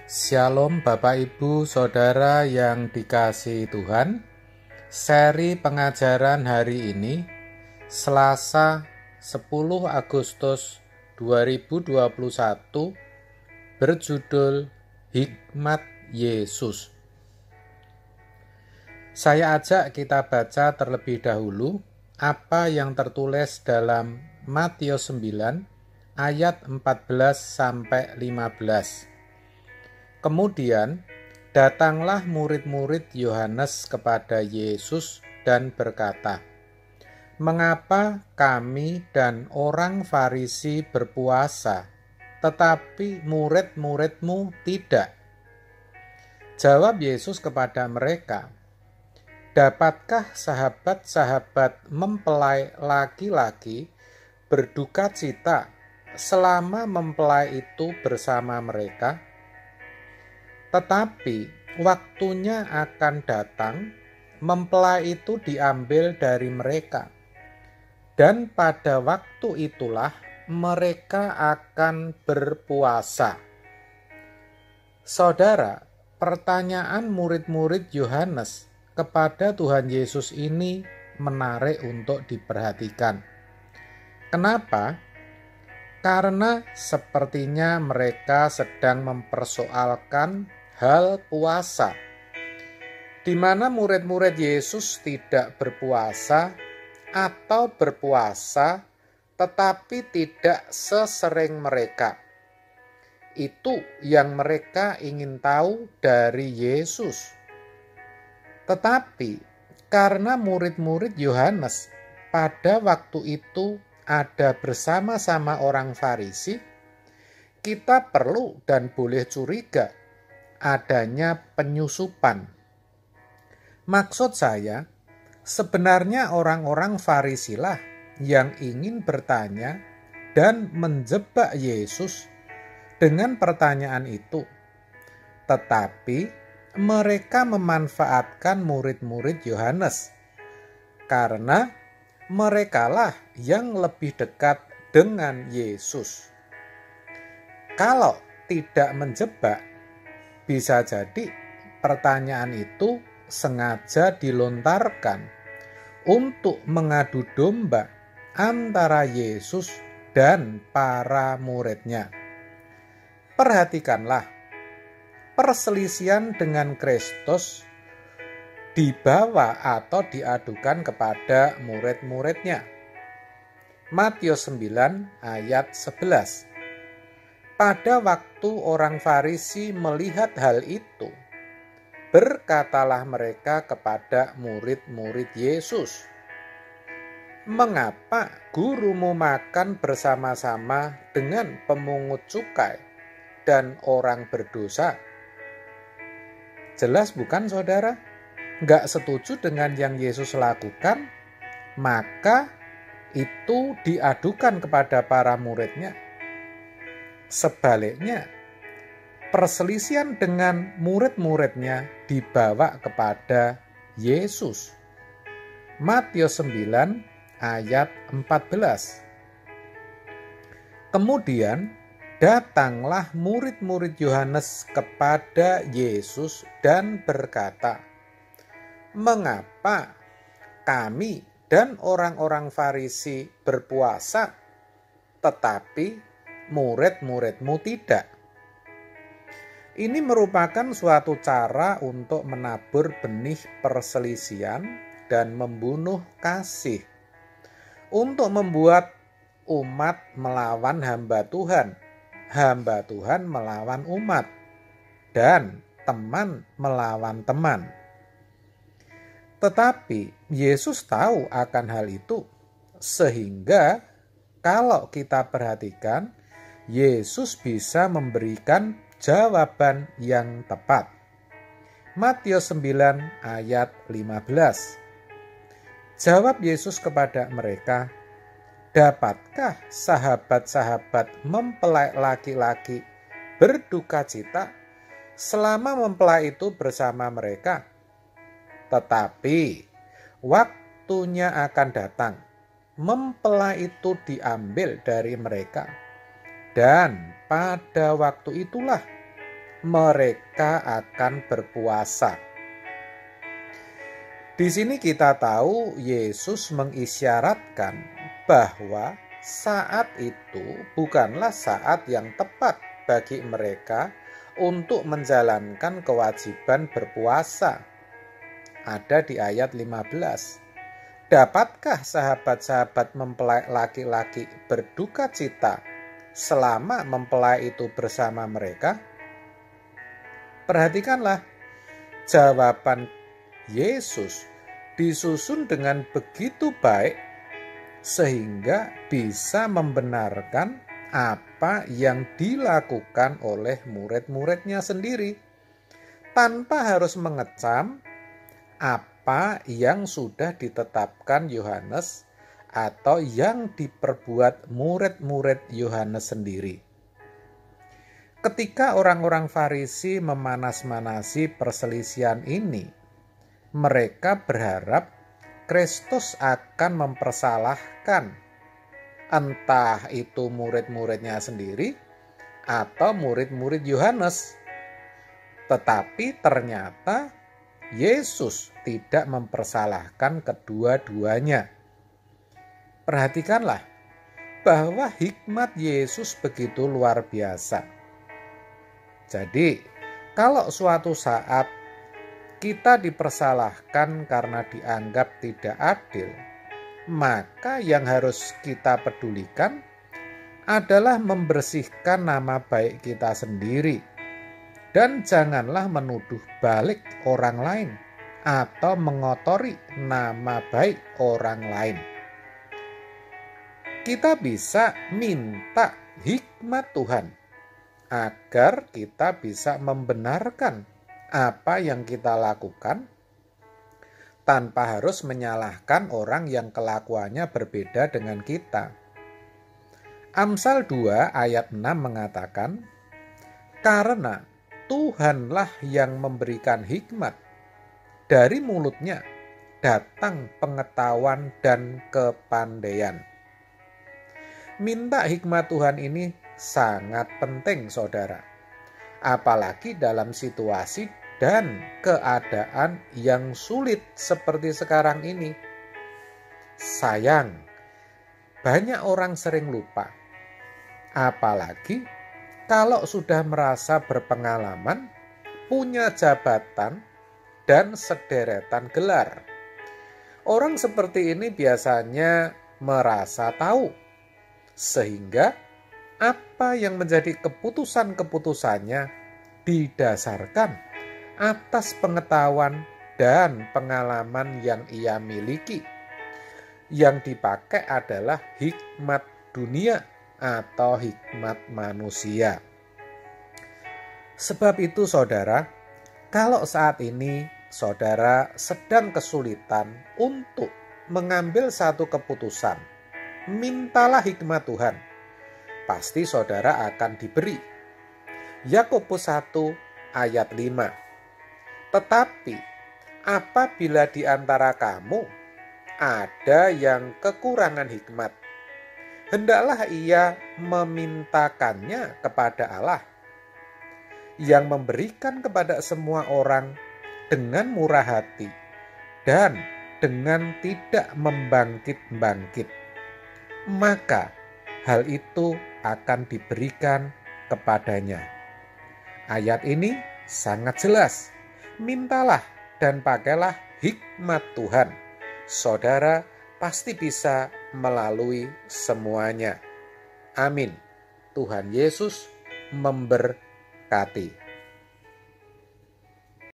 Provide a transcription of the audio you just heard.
Shalom Bapak Ibu Saudara yang dikasihi Tuhan. Seri pengajaran hari ini Selasa 10 Agustus 2021 berjudul Hikmat Yesus. Saya ajak kita baca terlebih dahulu apa yang tertulis dalam Matius 9 ayat 14 sampai 15. Kemudian datanglah murid-murid Yohanes kepada Yesus dan berkata, "Mengapa kami dan orang Farisi berpuasa, tetapi murid-muridmu tidak?" Jawab Yesus kepada mereka, "Dapatkah sahabat-sahabat mempelai laki-laki berduka cita selama mempelai itu bersama mereka? Tetapi waktunya akan datang, mempelai itu diambil dari mereka, dan pada waktu itulah mereka akan berpuasa." Saudara, pertanyaan murid-murid Yohanes kepada Tuhan Yesus ini menarik untuk diperhatikan. Kenapa? Karena sepertinya mereka sedang mempersoalkan hal puasa, di mana murid-murid Yesus tidak berpuasa atau berpuasa tetapi tidak sesering mereka. Itu yang mereka ingin tahu dari Yesus. Tetapi karena murid-murid Yohanes pada waktu itu ada bersama-sama orang Farisi, kita perlu dan boleh curiga adanya penyusupan. Maksud saya, sebenarnya orang-orang Farisi lah yang ingin bertanya dan menjebak Yesus dengan pertanyaan itu. Tetapi mereka memanfaatkan murid-murid Yohanes karena merekalah yang lebih dekat dengan Yesus. Kalau tidak menjebak, bisa jadi pertanyaan itu sengaja dilontarkan untuk mengadu domba antara Yesus dan para muridnya. Perhatikanlah, perselisihan dengan Kristus dibawa atau diadukan kepada murid-muridnya. Matius 9 ayat 11. Pada waktu orang Farisi melihat hal itu, berkatalah mereka kepada murid-murid Yesus, "Mengapa gurumu makan bersama-sama dengan pemungut cukai dan orang berdosa?" Jelas bukan saudara? Nggak setuju dengan yang Yesus lakukan, maka itu diadukan kepada para muridnya. Sebaliknya, perselisihan dengan murid-muridnya dibawa kepada Yesus. Matius 9 ayat 14. Kemudian datanglah murid-murid Yohanes kepada Yesus dan berkata, "Mengapa kami dan orang-orang Farisi berpuasa, tetapi murid-muridmu tidak?" Ini merupakan suatu cara untuk menabur benih perselisihan dan membunuh kasih, untuk membuat umat melawan hamba Tuhan melawan umat, dan teman melawan teman. Tetapi Yesus tahu akan hal itu, sehingga kalau kita perhatikan, Yesus bisa memberikan jawaban yang tepat. Matius 9 ayat 15. Jawab Yesus kepada mereka, "Dapatkah sahabat-sahabat mempelai laki-laki berduka cita selama mempelai itu bersama mereka? Tetapi waktunya akan datang, mempelai itu diambil dari mereka, dan pada waktu itulah mereka akan berpuasa. Di sini kita tahu Yesus mengisyaratkan bahwa saat itu bukanlah saat yang tepat bagi mereka untuk menjalankan kewajiban berpuasa. Ada di ayat 15. Dapatkah sahabat-sahabat mempelai laki-laki berduka cita selama mempelai itu bersama mereka? Perhatikanlah, jawaban Yesus disusun dengan begitu baik sehingga bisa membenarkan apa yang dilakukan oleh murid-muridnya sendiri tanpa harus mengecam apa yang sudah ditetapkan Yohanes atau yang diperbuat murid-murid Yohanes sendiri. Ketika orang-orang Farisi memanas-manasi perselisihan ini, mereka berharap Kristus akan mempersalahkan entah itu murid-muridnya sendiri atau murid-murid Yohanes. Tetapi ternyata Yesus tidak mempersalahkan kedua-duanya. Perhatikanlah bahwa hikmat Yesus begitu luar biasa. Jadi, kalau suatu saat kita dipersalahkan karena dianggap tidak adil, maka yang harus kita pedulikan adalah membersihkan nama baik kita sendiri. Dan janganlah menuduh balik orang lain atau mengotori nama baik orang lain. Kita bisa minta hikmat Tuhan agar kita bisa membenarkan apa yang kita lakukan tanpa harus menyalahkan orang yang kelakuannya berbeda dengan kita. Amsal 2 ayat 6 mengatakan, karena Tuhanlah yang memberikan hikmat, dari mulutnya datang pengetahuan dan kepandaian. Minta hikmat Tuhan ini sangat penting, saudara. Apalagi dalam situasi dan keadaan yang sulit seperti sekarang ini. Sayang, banyak orang sering lupa. Apalagi kalau sudah merasa berpengalaman, punya jabatan, dan sederetan gelar. Orang seperti ini biasanya merasa tahu, sehingga apa yang menjadi keputusan-keputusannya didasarkan atas pengetahuan dan pengalaman yang ia miliki. Yang dipakai adalah hikmat dunia atau hikmat manusia. Sebab itu saudara, kalau saat ini saudara sedang kesulitan untuk mengambil satu keputusan, mintalah hikmat Tuhan. Pasti saudara akan diberi. Yakobus 1 ayat 5. Tetapi apabila di antara kamu ada yang kekurangan hikmat, hendaklah ia memintakannya kepada Allah, yang memberikan kepada semua orang dengan murah hati dan dengan tidak membangkit-bangkit. Maka hal itu akan diberikan kepadanya. Ayat ini sangat jelas. Mintalah dan pakailah hikmat Tuhan. Saudara pasti bisa melalui semuanya. Amin. Tuhan Yesus memberkati.